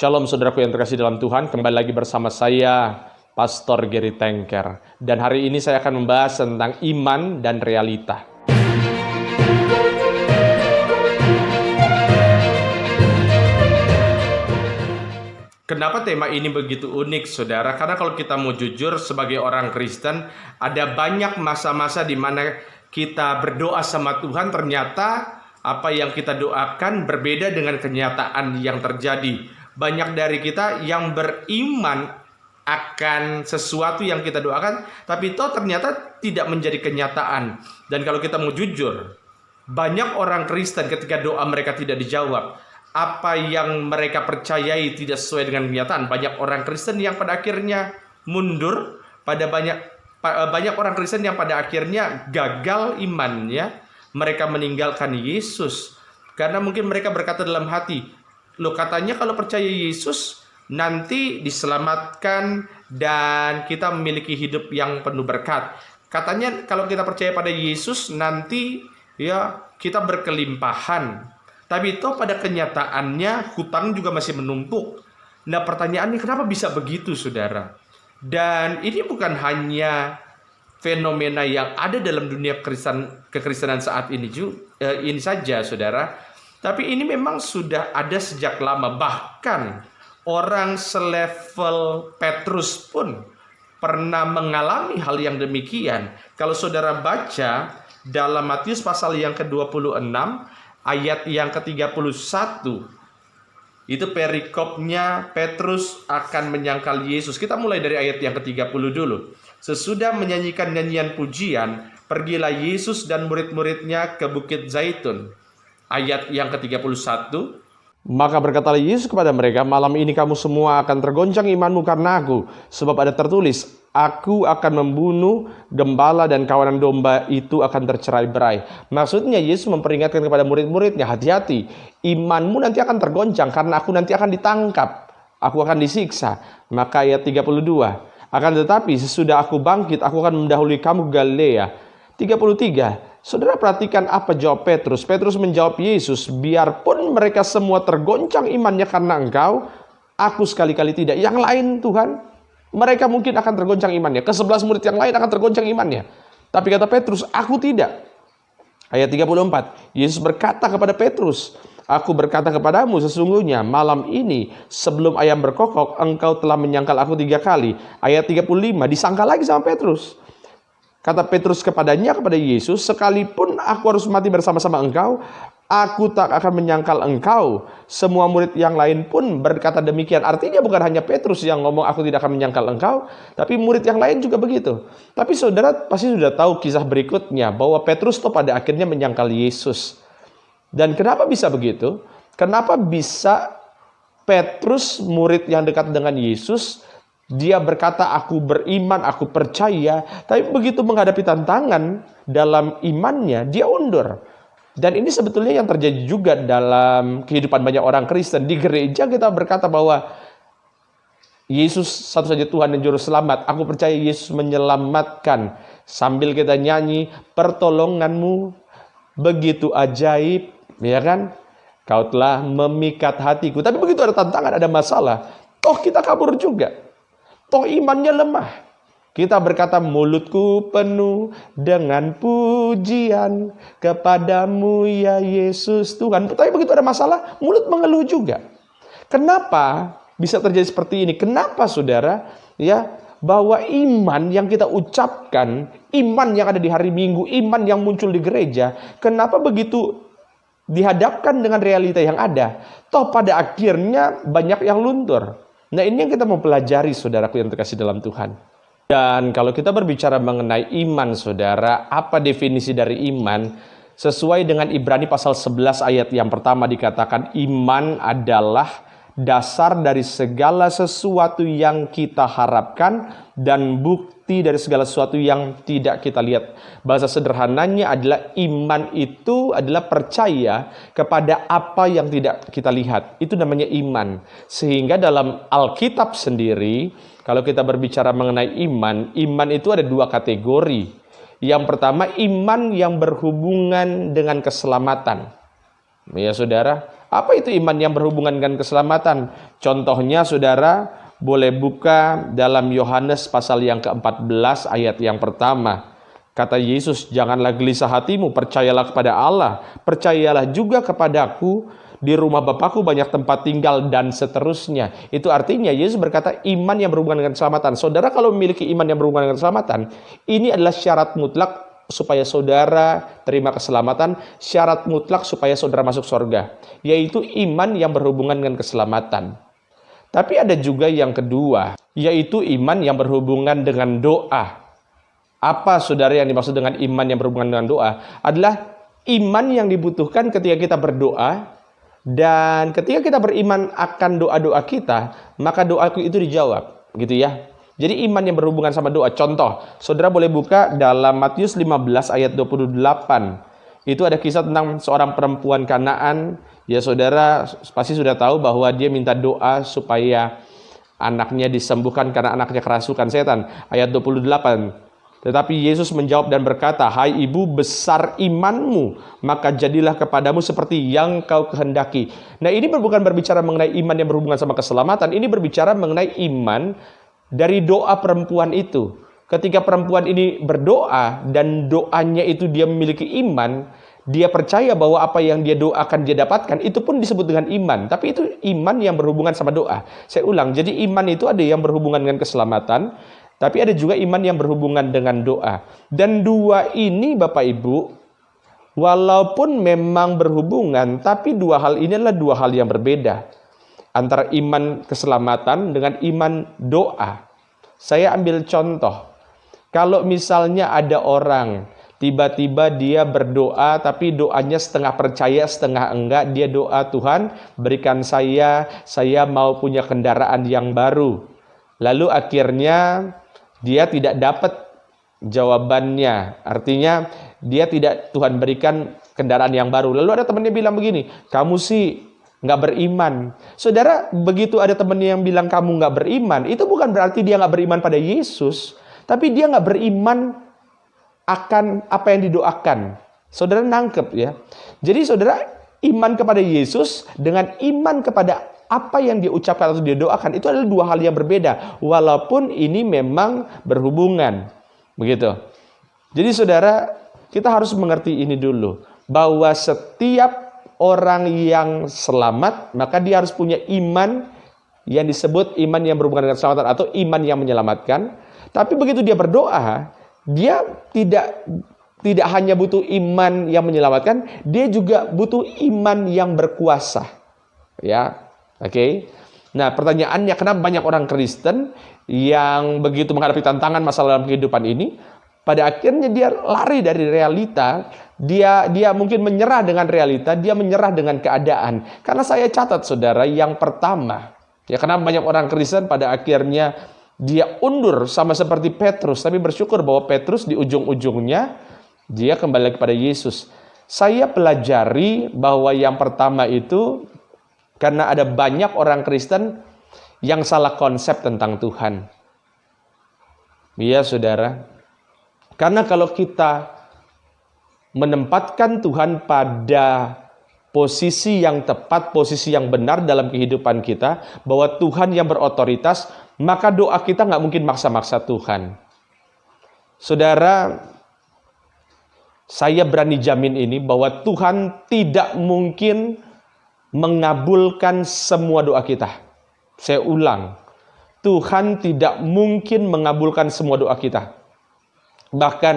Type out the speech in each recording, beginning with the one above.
Shalom saudaraku yang terkasih dalam Tuhan, kembali lagi bersama saya, Pastor Gary Tengker. Dan hari ini saya akan membahas tentang iman dan realita. Kenapa tema ini begitu unik, saudara? Karena kalau kita mau jujur, sebagai orang Kristen, ada banyak masa-masa di mana kita berdoa sama Tuhan, ternyata apa yang kita doakan berbeda dengan kenyataan yang terjadi. Banyak dari kita yang beriman akan sesuatu yang kita doakan, tapi itu ternyata tidak menjadi kenyataan. Dan kalau kita mau jujur, banyak orang Kristen ketika doa mereka tidak dijawab, apa yang mereka percayai tidak sesuai dengan kenyataan. Banyak orang Kristen yang pada akhirnya mundur, banyak orang Kristen yang pada akhirnya gagal imannya. Mereka meninggalkan Yesus karena mungkin mereka berkata dalam hati, loh katanya kalau percaya Yesus nanti diselamatkan dan kita memiliki hidup yang penuh berkat. Katanya kalau kita percaya pada Yesus nanti ya kita berkelimpahan. Tapi itu pada kenyataannya hutang juga masih menumpuk. Nah pertanyaannya kenapa bisa begitu, saudara? Dan ini bukan hanya fenomena yang ada dalam dunia kekristenan saat ini saja, saudara. Tapi ini memang sudah ada sejak lama. Bahkan orang selevel Petrus pun pernah mengalami hal yang demikian. Kalau saudara baca dalam Matius pasal yang ke-26 ayat yang ke-31, itu perikopnya Petrus akan menyangkal Yesus. Kita mulai dari ayat yang ke-30 dulu. Sesudah menyanyikan nyanyian pujian, pergilah Yesus dan murid-muridnya ke Bukit Zaitun. Ayat yang ke-31. Maka berkatalah Yesus kepada mereka, malam ini kamu semua akan tergoncang imanmu karena aku. Sebab ada tertulis, aku akan membunuh gembala dan kawanan domba itu akan tercerai-berai. Maksudnya Yesus memperingatkan kepada murid-muridnya, hati-hati, imanmu nanti akan tergoncang karena aku nanti akan ditangkap. Aku akan disiksa. Maka ayat 32. Akan tetapi sesudah aku bangkit, aku akan mendahului kamu Galilea. 33. Saudara perhatikan apa jawab Petrus. Petrus menjawab Yesus, biarpun mereka semua tergoncang imannya karena engkau, aku sekali-kali tidak. Yang lain Tuhan, mereka mungkin akan tergoncang imannya. Ke-11 murid yang lain akan tergoncang imannya. Tapi kata Petrus, aku tidak. Ayat 34. Yesus berkata kepada Petrus, aku berkata kepadamu sesungguhnya malam ini sebelum ayam berkokok engkau telah menyangkal aku 3 kali. Ayat 35 disangkal lagi sama Petrus. Kata Petrus kepada Yesus, sekalipun aku harus mati bersama-sama engkau, aku tak akan menyangkal engkau. Semua murid yang lain pun berkata demikian. Artinya bukan hanya Petrus yang ngomong aku tidak akan menyangkal engkau, tapi murid yang lain juga begitu. Tapi saudara pasti sudah tahu kisah berikutnya, bahwa Petrus tuh pada akhirnya menyangkal Yesus. Dan kenapa bisa begitu? Kenapa bisa Petrus, murid yang dekat dengan Yesus, dia berkata, aku beriman, aku percaya. Tapi begitu menghadapi tantangan dalam imannya, dia undur. Dan ini sebetulnya yang terjadi juga dalam kehidupan banyak orang Kristen. Di gereja kita berkata bahwa Yesus satu saja Tuhan dan Juru Selamat. Aku percaya Yesus menyelamatkan. Sambil kita nyanyi, pertolonganmu begitu ajaib. Ya kan? Kau telah memikat hatiku. Tapi begitu ada tantangan, ada masalah, toh kita kabur juga. Toh imannya lemah. Kita berkata mulutku penuh dengan pujian kepadamu ya Yesus Tuhan. Tapi begitu ada masalah, mulut mengeluh juga. Kenapa bisa terjadi seperti ini? Kenapa saudara? Ya, bahwa iman yang kita ucapkan, iman yang ada di hari Minggu, iman yang muncul di gereja, kenapa begitu dihadapkan dengan realita yang ada, toh pada akhirnya banyak yang luntur. Nah ini yang kita mau pelajari, saudaraku yang terkasih dalam Tuhan. Dan kalau kita berbicara mengenai iman, saudara, apa definisi dari iman? Sesuai dengan Ibrani pasal 11 ayat yang pertama dikatakan, iman adalah dasar dari segala sesuatu yang kita harapkan dan bukti dari segala sesuatu yang tidak kita lihat. Bahasa sederhananya adalah iman itu adalah percaya kepada apa yang tidak kita lihat. Itu namanya iman. Sehingga dalam Alkitab sendiri, kalau kita berbicara mengenai iman, iman itu ada 2 kategori. Yang pertama, iman yang berhubungan dengan keselamatan. Ya saudara, Apa itu iman yang berhubungan dengan keselamatan? Contohnya saudara boleh buka dalam Yohanes pasal yang ke-14 ayat yang pertama. Kata Yesus, janganlah gelisah hatimu, percayalah kepada Allah, percayalah juga kepadaku, di rumah Bapakku banyak tempat tinggal, dan seterusnya. Itu artinya Yesus berkata iman yang berhubungan dengan keselamatan. Saudara kalau memiliki iman yang berhubungan dengan keselamatan, ini adalah syarat mutlak supaya saudara terima keselamatan, syarat mutlak supaya saudara masuk surga, yaitu iman yang berhubungan dengan keselamatan. Tapi ada juga yang kedua, yaitu iman yang berhubungan dengan doa. Apa saudara yang dimaksud dengan iman yang berhubungan dengan doa? Adalah iman yang dibutuhkan ketika kita berdoa, dan ketika kita beriman akan doa-doa kita, maka doa itu dijawab, gitu ya. Jadi iman yang berhubungan sama doa. Contoh, saudara boleh buka dalam Matius 15 ayat 28. Itu ada kisah tentang seorang perempuan Kanaan. Ya saudara pasti sudah tahu bahwa dia minta doa supaya anaknya disembuhkan karena anaknya kerasukan setan. Ayat 28. Tetapi Yesus menjawab dan berkata, hai ibu, besar imanmu, maka jadilah kepadamu seperti yang kau kehendaki. Nah ini bukan berbicara mengenai iman yang berhubungan sama keselamatan. Ini berbicara mengenai iman dari doa perempuan itu. Ketika perempuan ini berdoa dan doanya itu dia memiliki iman, dia percaya bahwa apa yang dia doakan dia dapatkan, itu pun disebut dengan iman. Tapi itu iman yang berhubungan sama doa. Saya ulang, jadi iman itu ada yang berhubungan dengan keselamatan, tapi ada juga iman yang berhubungan dengan doa. Dan dua ini Bapak Ibu, walaupun memang berhubungan, tapi dua hal ini adalah dua hal yang berbeda. Antara iman keselamatan dengan iman doa. Saya ambil contoh. Kalau misalnya ada orang, tiba-tiba dia berdoa, tapi doanya setengah percaya, setengah enggak. Dia doa, Tuhan berikan saya mau punya kendaraan yang baru. Lalu akhirnya dia tidak dapat jawabannya. Artinya dia tidak, Tuhan berikan kendaraan yang baru. Lalu ada temannya bilang begini, kamu sih nggak beriman. Saudara, begitu ada temannya yang bilang kamu nggak beriman, itu bukan berarti dia nggak beriman pada Yesus, tapi dia nggak beriman akan apa yang didoakan. Saudara nangkep ya. Jadi saudara, iman kepada Yesus dengan iman kepada apa yang dia ucapkan atau dia doakan itu adalah dua hal yang berbeda, walaupun ini memang berhubungan. Begitu. Jadi saudara, kita harus mengerti ini dulu, bahwa setiap orang yang selamat, maka dia harus punya iman yang disebut iman yang berhubungan dengan keselamatan atau iman yang menyelamatkan. Tapi begitu dia berdoa, dia tidak hanya butuh iman yang menyelamatkan, dia juga butuh iman yang berkuasa. Ya. Oke. Nah, pertanyaannya, kenapa banyak orang Kristen yang begitu menghadapi tantangan masalah dalam kehidupan ini, pada akhirnya dia lari dari realita, dia mungkin menyerah dengan realita, dia menyerah dengan keadaan. Karena saya catat saudara, yang pertama, ya kenapa banyak orang Kristen pada akhirnya dia undur sama seperti Petrus, tapi bersyukur bahwa Petrus di ujung-ujungnya dia kembali lagi pada Yesus. Saya pelajari bahwa yang pertama itu karena ada banyak orang Kristen yang salah konsep tentang Tuhan. Iya saudara. Karena kalau kita menempatkan Tuhan pada posisi yang tepat, posisi yang benar dalam kehidupan kita, bahwa Tuhan yang berotoritas, maka doa kita nggak mungkin maksa-maksa Tuhan. Saudara, saya berani jamin ini bahwa Tuhan tidak mungkin mengabulkan semua doa kita. Saya ulang, Tuhan tidak mungkin mengabulkan semua doa kita. Bahkan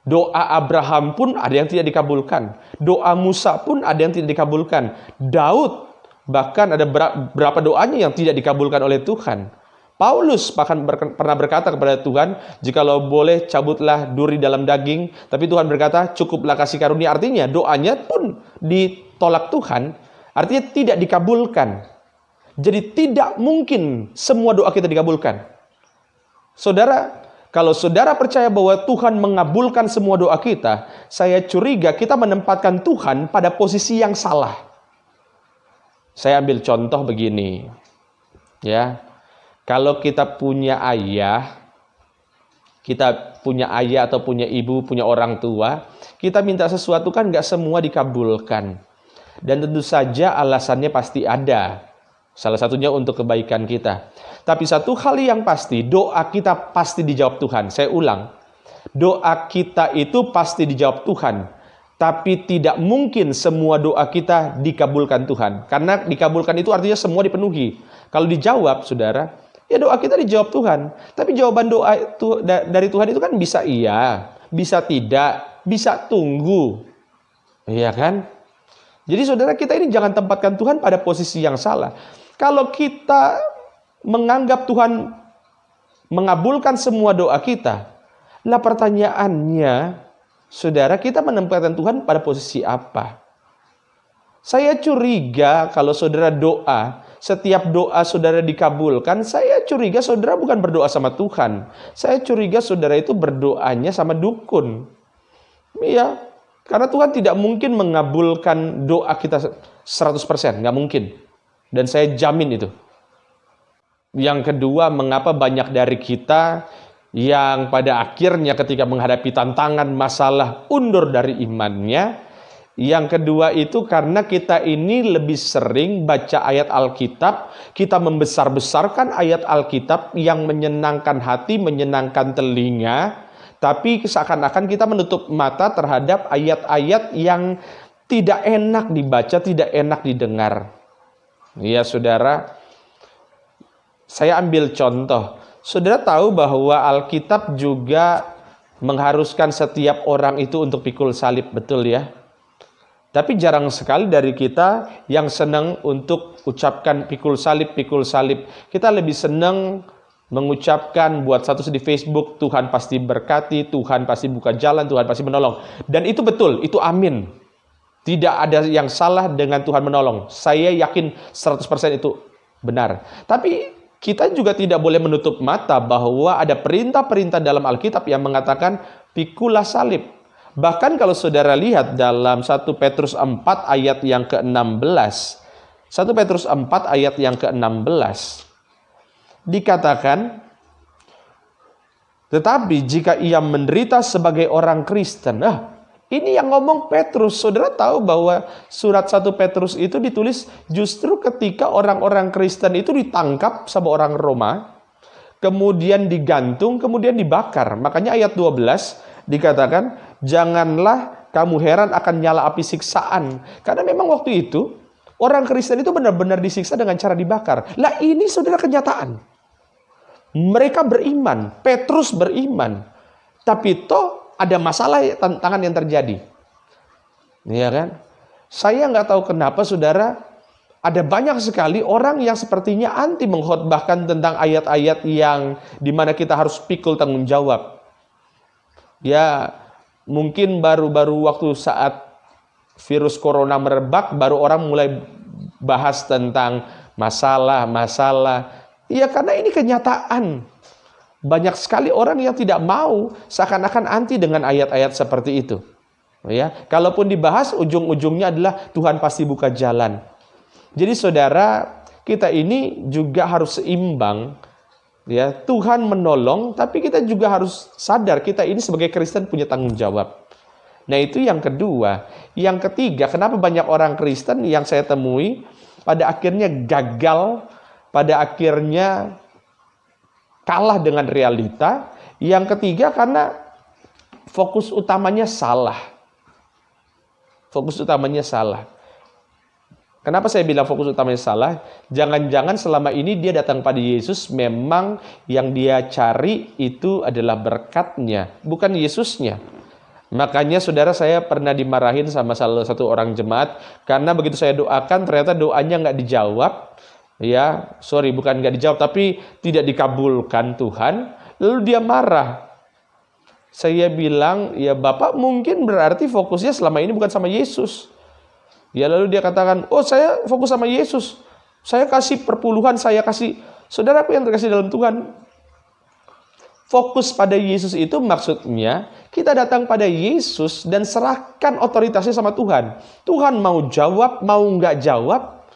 doa Abraham pun ada yang tidak dikabulkan. Doa Musa pun ada yang tidak dikabulkan. Daud bahkan ada berapa doanya yang tidak dikabulkan oleh Tuhan. Paulus bahkan pernah berkata kepada Tuhan, jikalau boleh cabutlah duri dalam daging. Tapi Tuhan berkata, cukuplah kasih karunia. Artinya doanya pun ditolak Tuhan. Artinya tidak dikabulkan. Jadi tidak mungkin semua doa kita dikabulkan. Saudara, kalau saudara percaya bahwa Tuhan mengabulkan semua doa kita, saya curiga kita menempatkan Tuhan pada posisi yang salah. Saya ambil contoh begini. Ya. Kalau kita punya ayah atau punya ibu, punya orang tua, kita minta sesuatu kan nggak semua dikabulkan. Dan tentu saja alasannya pasti ada. Salah satunya untuk kebaikan kita. Tapi satu hal yang pasti, doa kita pasti dijawab Tuhan. Saya ulang, doa kita itu pasti dijawab Tuhan. Tapi tidak mungkin semua doa kita dikabulkan Tuhan. Karena dikabulkan itu artinya semua dipenuhi. Kalau dijawab, saudara, ya doa kita dijawab Tuhan. Tapi jawaban doa itu, dari Tuhan itu kan bisa iya, bisa tidak, bisa tunggu. Iya kan? Jadi saudara, kita ini jangan tempatkan Tuhan pada posisi yang salah. Kalau kita menganggap Tuhan mengabulkan semua doa kita, lah pertanyaannya, saudara, kita menempatkan Tuhan pada posisi apa? Saya curiga kalau saudara doa, setiap doa saudara dikabulkan, saya curiga saudara bukan berdoa sama Tuhan. Saya curiga saudara itu berdoanya sama dukun. Iya, karena Tuhan tidak mungkin mengabulkan doa kita 100%, nggak mungkin. Dan saya jamin itu. Yang kedua, mengapa banyak dari kita yang pada akhirnya ketika menghadapi tantangan, masalah, undur dari imannya. Yang kedua itu karena kita ini lebih sering baca ayat Alkitab, kita membesar-besarkan ayat Alkitab yang menyenangkan hati, menyenangkan telinga, tapi seakan-akan kita menutup mata terhadap ayat-ayat yang tidak enak dibaca, tidak enak didengar. Ya saudara, saya ambil contoh. Saudara tahu bahwa Alkitab juga mengharuskan setiap orang itu untuk pikul salib, betul ya? Tapi jarang sekali dari kita yang senang untuk ucapkan pikul salib, pikul salib. Kita lebih senang mengucapkan, buat status di Facebook, Tuhan pasti berkati, Tuhan pasti buka jalan, Tuhan pasti menolong. Dan itu betul, itu amin. Tidak ada yang salah dengan Tuhan menolong. Saya yakin 100% itu benar. Tapi kita juga tidak boleh menutup mata bahwa ada perintah-perintah dalam Alkitab yang mengatakan pikulah salib. Bahkan kalau saudara lihat dalam 1 Petrus 4 ayat yang ke-16. 1 Petrus 4 ayat yang ke-16. Dikatakan, tetapi jika ia menderita sebagai orang Kristen, ini yang ngomong Petrus. Saudara tahu bahwa surat 1 Petrus itu ditulis justru ketika orang-orang Kristen itu ditangkap sama orang Roma, kemudian digantung, kemudian dibakar. Makanya ayat 12 dikatakan, janganlah kamu heran akan nyala api siksaan. Karena memang waktu itu orang Kristen itu benar-benar disiksa dengan cara dibakar. Lah ini saudara kenyataan. Mereka beriman, Petrus beriman. Tapi toh ada masalah, tantangan yang terjadi. Iya kan? Saya nggak tahu kenapa saudara, ada banyak sekali orang yang sepertinya anti mengkhotbahkan tentang ayat-ayat yang dimana kita harus pikul tanggung jawab. Ya, mungkin baru-baru waktu saat virus corona merebak, baru orang mulai bahas tentang masalah. Iya, karena ini kenyataan. Banyak sekali orang yang tidak mau, seakan-akan anti dengan ayat-ayat seperti itu. Ya, kalaupun dibahas, ujung-ujungnya adalah Tuhan pasti buka jalan. Jadi saudara, kita ini juga harus seimbang. Ya, Tuhan menolong, tapi kita juga harus sadar kita ini sebagai Kristen punya tanggung jawab. Nah, itu yang kedua. Yang ketiga, kenapa banyak orang Kristen yang saya temui pada akhirnya gagal, pada akhirnya kalah dengan realita. Yang ketiga, karena fokus utamanya salah. Fokus utamanya salah. Kenapa saya bilang fokus utamanya salah? Jangan-jangan selama ini dia datang pada Yesus, memang yang dia cari itu adalah berkatnya, bukan Yesusnya. Makanya saudara, saya pernah dimarahin sama salah satu orang jemaat, karena begitu saya doakan, ternyata doanya nggak dijawab. Ya, bukan nggak dijawab, tapi tidak dikabulkan Tuhan. Lalu dia marah. Saya bilang, ya Bapak mungkin berarti fokusnya selama ini bukan sama Yesus. Ya, lalu dia katakan, saya fokus sama Yesus. Saya kasih perpuluhan, saya kasih. Saudara, apa yang terkasih dalam Tuhan? Fokus pada Yesus itu maksudnya kita datang pada Yesus dan serahkan otoritasnya sama Tuhan. Tuhan mau jawab, mau nggak jawab,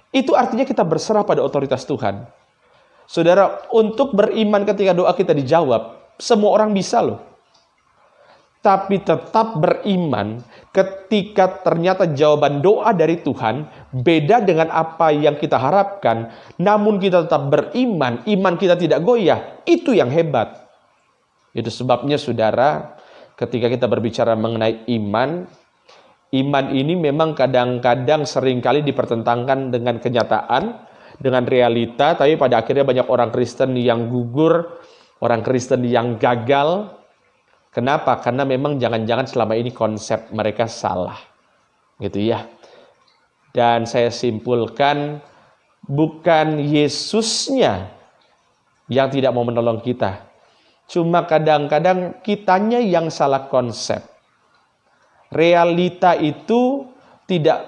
itu artinya kita berserah pada otoritas Tuhan. Saudara, untuk beriman ketika doa kita dijawab, semua orang bisa loh. tapi tetap beriman ketika ternyata jawaban doa dari Tuhan beda dengan apa yang kita harapkan, namun kita tetap beriman, iman kita tidak goyah. Itu yang hebat. Itu sebabnya saudara, ketika kita berbicara mengenai iman, iman ini memang kadang-kadang seringkali dipertentangkan dengan kenyataan, dengan realita, tapi pada akhirnya banyak orang Kristen yang gugur, orang Kristen yang gagal. Kenapa? Karena memang jangan-jangan selama ini konsep mereka salah. Gitu ya. Dan saya simpulkan, bukan Yesusnya yang tidak mau menolong kita. Cuma kadang-kadang kitanya yang salah konsep. Realita itu tidak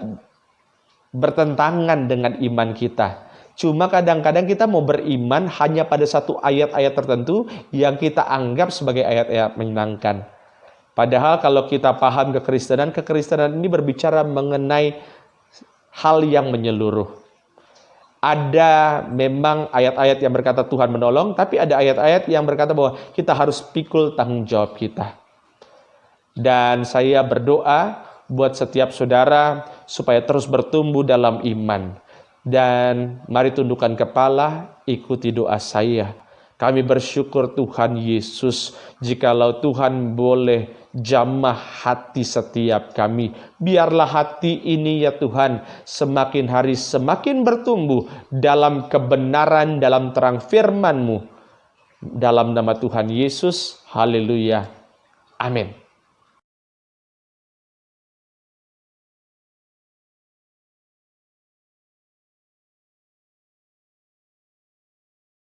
bertentangan dengan iman kita. Cuma kadang-kadang kita mau beriman hanya pada satu ayat-ayat tertentu yang kita anggap sebagai ayat-ayat menyenangkan. Padahal kalau kita paham kekristenan ini berbicara mengenai hal yang menyeluruh. Ada memang ayat-ayat yang berkata Tuhan menolong, tapi ada ayat-ayat yang berkata bahwa kita harus pikul tanggung jawab kita. Dan saya berdoa buat setiap saudara supaya terus bertumbuh dalam iman. Dan mari tundukkan kepala, ikuti doa saya. Kami bersyukur Tuhan Yesus, jikalau Tuhan boleh jamah hati setiap kami. Biarlah hati ini ya Tuhan, semakin hari semakin bertumbuh dalam kebenaran, dalam terang firman-Mu. Dalam nama Tuhan Yesus, haleluya. Amin.